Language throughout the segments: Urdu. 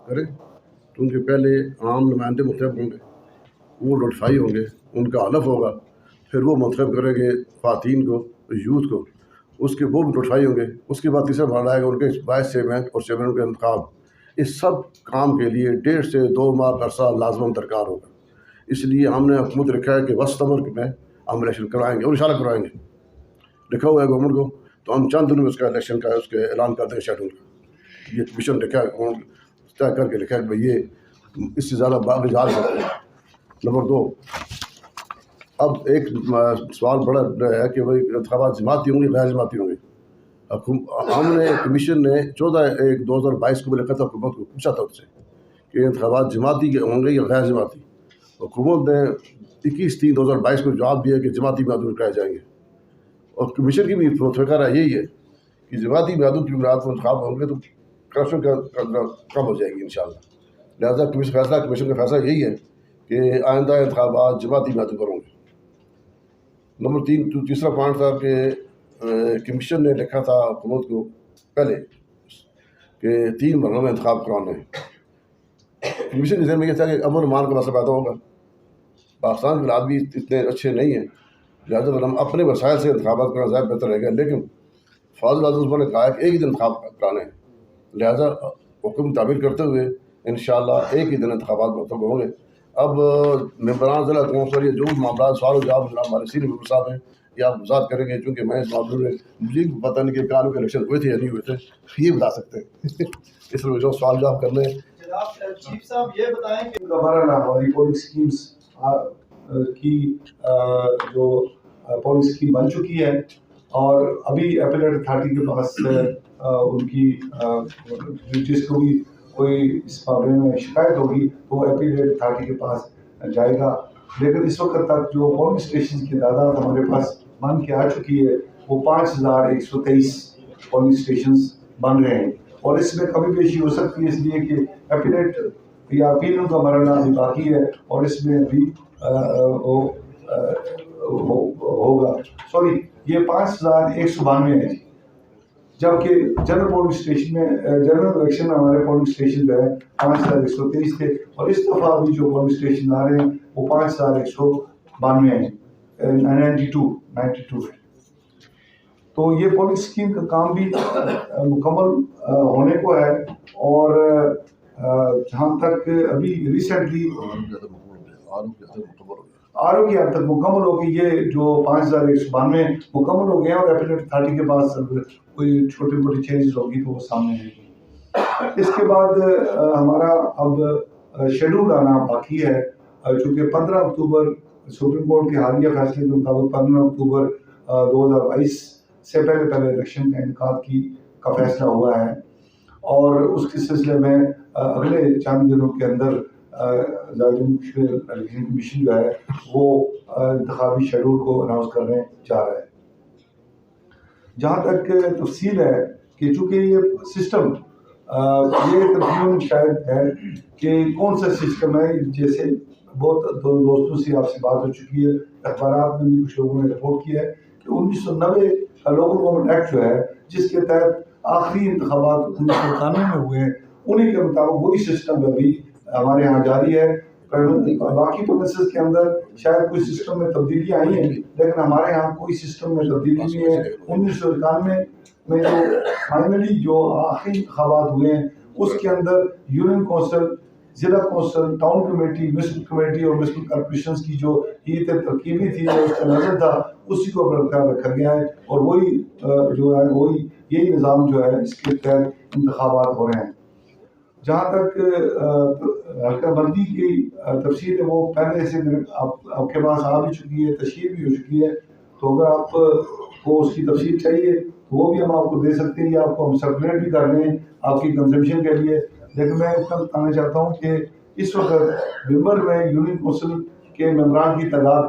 کریں کیونکہ پہلے عام نمائندے منتخب ہوں گے، وہ نوٹیفائی ہوں گے، ان کا حلف ہوگا، پھر وہ منتخب کریں گے خواتین کو، یوتھ کو، اس کے وہ بھی نوٹیفائی ہوں گے، اس کے بعد تیسرا مرحلہ آئے گا ان کے وائس چیئرمین اور چیئرمین کا انتخاب۔ اس سب کام کے لیے 1.5 سے 2 ماہ کا عرصہ لازماً درکار ہوگا۔ اس لیے ہم نے حکومت رکھا ہے کہ وسط عمر میں ہم الیکشن کروائیں گے اور انشاءاللہ کروائیں گے، لکھا ہوا ہے گورنمنٹ کو، تو ہم چند دنوں میں اس کا الیکشن کا اس کے اعلان کر دیں گے شیڈول کا۔ یہ کمیشن لکھا ہے، طے کر کے لکھا ہے کہ بھئی یہ اس سے زیادہ باقی جا سکتے ہیں۔ نمبر 2، اب ایک سوال بڑا ہے کہ بھئی انتخابات جماعتی ہوں گے غیر جماعتی ہوں گے۔ ہم نے کمیشن نے 14/1/2022 کو لکھا تھا، حکومت کو پوچھا تھا اس سے کہ انتخابات جماعتی ہوں گے یا غیر جماعتی۔ حکومت نے 21/3/2022 کو جواب دیا کہ جماعتی میعادوں کرائے جائیں گے، اور کمیشن کی بھی فکر ہے یہی ہے کہ جماعتی میعادوں کی بنیاد پر انتخاب ہوں گے تو کرپشن کا کم ہو جائے گی انشاءاللہ۔ لہٰذا کمیشن کا فیصلہ یہی ہے کہ آئندہ انتخابات جماعتی میعادوں پر ہوں گے۔ نمبر 3، تیسرا پوائنٹ تھا کہ کمیشن نے لکھا تھا حکومت کو پہلے کہ 3 مرحلوں میں انتخاب کرانا ہے۔ کمیشن کے ذہن میں یہ تھا کہ امن و امان کا مسئلہ پیدا ہوگا، پاکستان کے حالات بھی اتنے اچھے نہیں ہیں، لہٰذا ہم اپنے وسائل سے انتخابات کرنا زیادہ بہتر رہے گا۔ لیکن فاضل اعظم نے کہا کہ ایک ہی دن انتخاب کرانے ہیں، لہٰذا حکم تعبیر کرتے ہوئے انشاءاللہ ایک ہی دن انتخابات مرتب ہوں گے۔ اب ممبران ضلع کونسل یہ جو بھی معاملات سوال و جواب جناب ہمارے سینئر ممبر صاحب ہیں یہ آپ وضاحت کریں گے، چونکہ میں اس معاملے میں مجھے بھی پتہ نہیں کہ کانوں کے الیکشن ہوئے تھے یا نہیں ہوئے تھے، یہ بتا سکتے ہیں۔ اس لیے جو سوال جواب کرنے ہیں جناب چیف صاحب یہ بتائیں کہ ہماری پولنگ اسکیمس کی جو پولنگ اسکیم بن چکی ہے، اور ابھی اپیلیٹ اتھارٹی کے پاس ان کی جس کو بھی کوئی اس معاملے میں شکایت ہوگی تو وہ اپیلیٹ اتھارٹی کے پاس جائے گا۔ لیکن اس وقت تک جو پولنگ اسٹیشن کی تعداد ہمارے پاس بن کے آ چکی ہے وہ 5123 پولنگ اسٹیشنز بن رہے ہیں، اور اس میں کمی بیشی ہو سکتی ہے اس لیے کہ اپیلیٹ یا اپیلوں کا مرحلہ ابھی باقی ہے اور اس میں ابھی ہوگا۔ سوری، یہ 5192 ہے، جبکہ جنرل پولنگ اسٹیشن میں جنرل الیکشن میں ہمارے پولنگ اسٹیشن جو ہے 5123 تھے، اور اس دفعہ ابھی جو پولنگ اسٹیشن آ رہے ہیں وہ 5192 ہیں، 92 ہے۔ تو یہ پولنگ اسکیم کا کام بھی مکمل ہونے کو ہے، اور جہاں تک ابھی ریسنٹلی آر او کی حد تک مکمل ہوگی، یہ جو 5192 مکمل ہو گئے ہیں، اور اپیلیٹ اتھارٹی کے پاس کوئی چھوٹی موٹی چینجز ہوگی تو وہ سامنے آئے گی۔ اس کے بعد ہمارا اب شیڈول آنا باقی ہے، چونکہ 15 اکتوبر سپریم کورٹ کے حالیہ فیصلے کے مطابق 15 اکتوبر 2022 سے پہلے الیکشن کا انعقاد کا فیصلہ ہوا ہے، اور اس کے سلسلے میں اگلے چند دنوں کے اندر الیکشن کمیشن جو ہے وہ انتخابی شیڈول کو اناؤنس کرنے جا رہا ہے۔ جہاں تک تفصیل ہے کہ چونکہ یہ سسٹم یہ تقریباً شاید ہے کہ کون سا سسٹم ہے، جیسے بہت دوستوں سے آپ سے بات ہو چکی ہے، اخبارات میں بھی کچھ لوگوں نے رپورٹ کیا ہے کہ 1990 کا لوکل گورنمنٹ ایکٹ جو ہے جس کے تحت آخری انتخابات 1991 میں ہوئے ہیں، انہیں کے مطابق وہی سسٹم ابھی ہمارے یہاں جاری ہے۔ باقی پروونسز کے اندر شاید کوئی سسٹم میں تبدیلیاں آئی ہیں، لیکن ہمارے یہاں کوئی سسٹم میں تبدیلی نہیں ہے۔ 1991 میں جو فائنلی جو آخری انتخابات ہوئے ہیں اس کے اندر یونین کونسل، ضلع council, town committee, municipal committee اور میونسپل کارپوریشنز کی جو یہ ترکیبی تھی اور اس کا نظر تھا اسی کو برقرار رکھا گیا ہے، اور وہی جو ہے وہی یہی نظام جو ہے اس کے تحت انتخابات ہو رہے ہیں۔ جہاں تک حلقہ بندی کی تفصیل ہے وہ پہلے سے آپ کے پاس آ بھی چکی ہے، تشہیر بھی ہو چکی ہے، تو اگر آپ کو اس کی تفصیل چاہیے تو وہ بھی ہم آپ کو دے سکتے ہیں، یا آپ کو ہم سرکولیٹ بھی کر دیں آپ کی کنزمپشن کے لیے۔ لیکن میں اتنا بتانا چاہتا ہوں کہ اس وقت ممبر میں یونین کونسل کے ممبران کی تعداد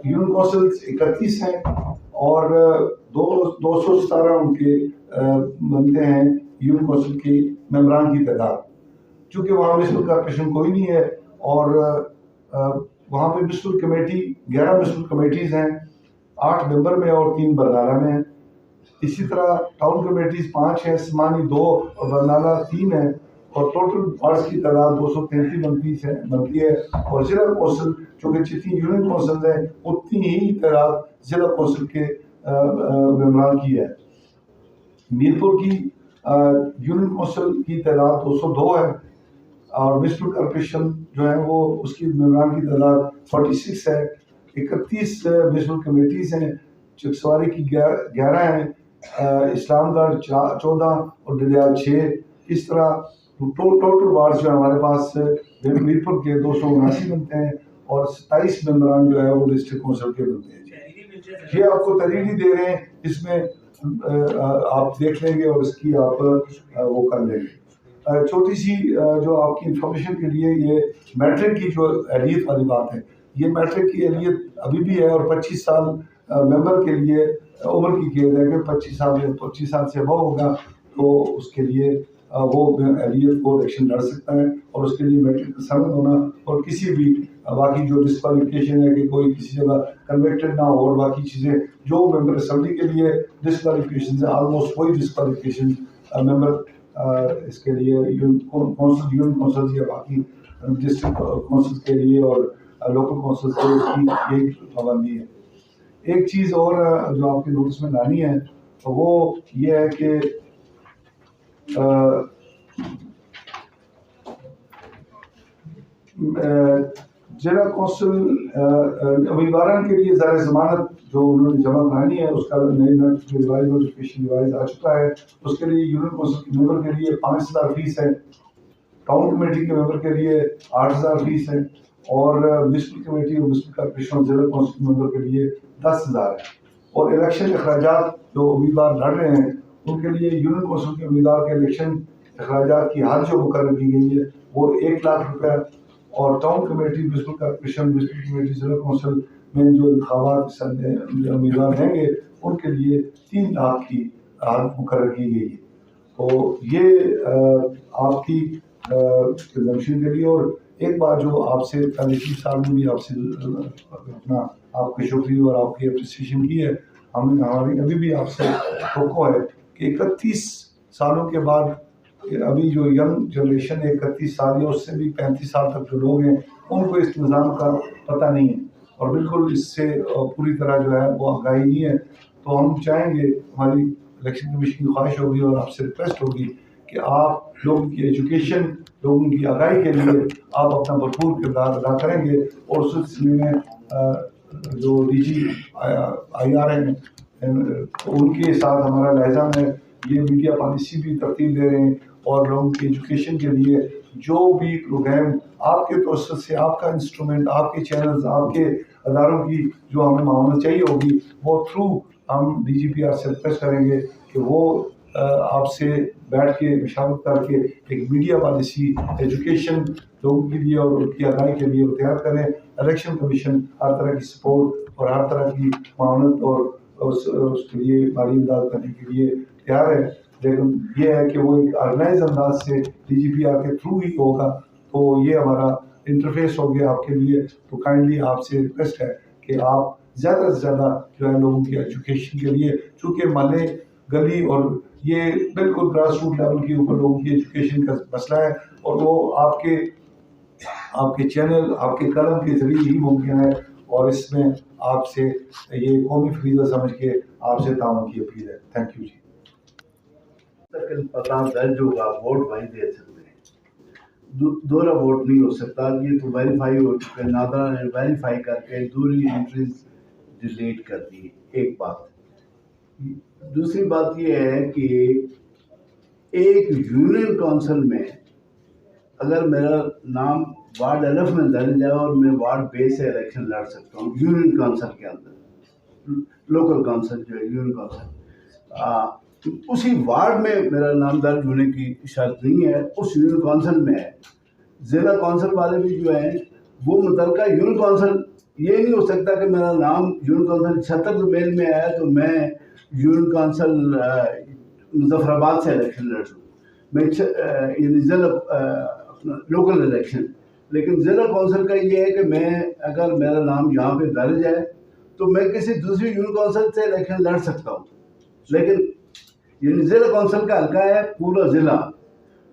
یونین کونسل 31 ہیں، اور 217 ان کے بنتے ہیں یونین کونسل کی ممبران کی تعداد، چونکہ وہاں میونسپل کارپوریشن کوئی نہیں ہے، اور وہاں پہ میونسپل کمیٹی 11 میونسپل کمیٹیز ہیں، 8 ممبر میں اور 3 برنالہ میں ہیں۔ اسی طرح ٹاؤن کمیٹیز 5 ہیں، سمانی 2 اور برنالہ 3 ہیں، اور ٹوٹل وارڈس کی تعداد 233 بنتی ہے، اور ضلع کونسل چونکہ جتنی یونین کونسل ہیں اتنی ہی تعداد ضلع کونسل کے ممبران کی ہے۔ میرپور کی یونین کونسل کی تعداد 202 ہے، اور میونسپل کارپوریشن جو ہے وہ اس کی ممبران کی تعداد 46 ہے۔ 31 میونسپل کمیٹیز ہیں، چکسواری کی 11 ہیں، اسلام گڑھ 14 اور ڈڈیال 6۔ اس طرح ٹوٹل وارڈ جو ہے ہمارے پاس میرپور کے 279 بنتے ہیں، اور 27 ممبران جو ہے وہ ڈسٹرکٹ کونسل کے بنتے ہیں۔ یہ آپ کو تحریری دے رہے ہیں، اس میں آپ دیکھ لیں گے اور اس کی آپ وہ کر لیں گے۔ چھوٹی سی جو آپ کی انفارمیشن کے لیے، یہ میٹرک کی جو اہلیت والی بات ہے، یہ میٹرک کی اہلیت ابھی بھی ہے، اور 25 سال ممبر کے لیے عمر کی قید ہے کہ 25 سال سے ابو ہوگا تو اس کے لیے وہ اہلیت کو الیکشن لڑ سکتا ہے، اور اس کے لیے میٹرک کا سند ہونا، اور کسی بھی باقی جو ڈسکوالیفیکیشن ہے کہ کوئی کسی جگہ کنوکٹڈ نہ ہو، اور باقی چیزیں جو ممبر اسمبلی کے لیے ڈسکوالیفیکیشن ہے، آلموسٹ وہی ڈسکوالیفیکیشن ممبر اس کے لیے یونین کونسل یا باقی ڈسٹرکٹ کونسل کے لیے اور لوکل کونسل کے لیے اس کی یہی پابندی ہے۔ ایک چیز اور جو آپ کے نوٹس میں لانی ہے وہ یہ ہے کہ ضلع کونسل امیدواران کے لیے زیر ضمانت جو انہوں نے جمع کرانی ہے، اس کا نئی نوٹیفکیشن ریوائز آ چکا ہے۔ اس کے لیے یونین کونسل کے ممبر کے لیے 5000 فیس ہے، ٹاؤن کمیٹی کے ممبر کے لیے 8000 فیس ہے، اور میونسپل کمیٹی اور میونسپل کارپوریشن اور ضلع کونسل کے ممبر کے لیے 10,000 ہے۔ اور الیکشن اخراجات جو امیدوار لڑ رہے ہیں ان کے لیے یونین کونسل کے امیدوار کے الیکشن اخراجات کی حد جو مقرر کی گئی ہے وہ 1 لاکھ روپے، اور town committee, municipal corporation, municipal committee, ضلع کونسل میں جو انتخابات امیدوار ہیں گے ان کے لیے 3 لاکھ کی حد مقرر کی گئی ہے۔ تو یہ آپ کی کنزمپشن کے لیے۔ اور ایک بات جو آپ سے پہلے 30 سال میں بھی آپ سے اپنا آپ کا شکریہ اور آپ کی اپریسیشن کی ہے، ہماری ابھی بھی آپ سے توقع ہے کہ 31 سالوں کے بعد ابھی جو ینگ جنریشن ہے 31 سال یا اس سے بھی 35 سال تک جو لوگ ہیں ان کو اس نظام کا پتہ نہیں ہے، اور بالکل اس سے پوری طرح جو ہے وہ آگاہی نہیں ہے۔ تو ہم چاہیں گے، ہماری الیکشن کمیشن کی خواہش ہوگی اور آپ سے ریکویسٹ ہوگی کہ آپ لوگوں کی ایجوکیشن، لوگوں کی آگاہی کے لیے آپ اپنا بھرپور کردار ادا کریں گے، اور اس سلسلے میں جو ڈی جی آئی آر ہیں ان کے ساتھ ہمارا لہجہ ہے، یہ میڈیا پالیسی بھی ترتیب دے رہے ہیں، اور لوگوں کی ایجوکیشن کے لیے جو بھی پروگرام آپ کے توسط سے، آپ کا انسٹرومنٹ، آپ کے چینلز، آپ کے اداروں کی جو ہمیں معاونت چاہیے ہوگی وہ تھرو ہم ڈی جی پی آر سے ریکویسٹ کریں گے کہ وہ آپ سے بیٹھ کے مشاورت کر کے ایک میڈیا پالیسی ایجوکیشن لوگوں کے لیے اور ان کی آگاہی کے لیے تیار کریں۔ الیکشن کمیشن ہر طرح کی سپورٹ اور ہر طرح کی معاونت اور اس کے لیے مالی امداد کرنے کے لیے تیار ہے، لیکن یہ ہے کہ وہ ایک آرگنائز انداز سے ڈی جی پی آر کے تھرو ہی ہوگا۔ تو یہ ہمارا انٹرفیس ہو گیا آپ کے لیے، تو کائنڈلی آپ سے ریکویسٹ ہے کہ آپ زیادہ سے زیادہ جو ہے لوگوں کی ایجوکیشن کے لیے، چونکہ محلے گلی اور یہ بالکل گراس روٹ لیول کے اوپر لوگوں کی ایجوکیشن کا مسئلہ ہے، اور وہ آپ کے چینل، آپ کے قلم کے ذریعے ہی ممکن ہے، اور اس میں آپ سے یہ قومی فریضہ سمجھ کے آپ سے تعاون کی اپیل ہے۔ تھینک یو جی۔ لیکن پتہ درج ہوگا، ووٹ وہیں دے سکتے ہیں، دوہرا ووٹ نہیں ہو سکتا۔ یہ تو ویریفائی ہو چکے، نادرا نے ویریفائی کر کے دوسری انٹریز ڈیلیٹ کر دی، ایک بات۔ دوسری بات یہ ہے کہ ایک یونین کونسل میں اگر میرا نام وارڈ الف میں درج ہے اور میں وارڈ بے سے الیکشن لڑ سکتا ہوں یونین کونسل کے اندر، لوکل کونسل جو ہے یونین کونسل، اسی وارڈ میں میرا نام درج ہونے کی شرط نہیں ہے، اس یونین کونسل میں ہے۔ ضلع کونسل والے بھی جو ہیں وہ متعلقہ یونین کونسل، یہ نہیں ہو سکتا کہ میرا نام یونین کونسل 76 میل میں آیا تو میں یونین کونسل مظفر آباد سے الیکشن لڑ لوں، میں یعنی ضلع لوکل الیکشن۔ لیکن ضلع کونسل کا یہ ہے کہ میں اگر میرا نام یہاں پہ درج ہے تو میں کسی دوسری یونین کونسل سے الیکشن لڑ سکتا ہوں، لیکن یعنی ضلع کونسل کا حلقہ ہے پورا ضلع،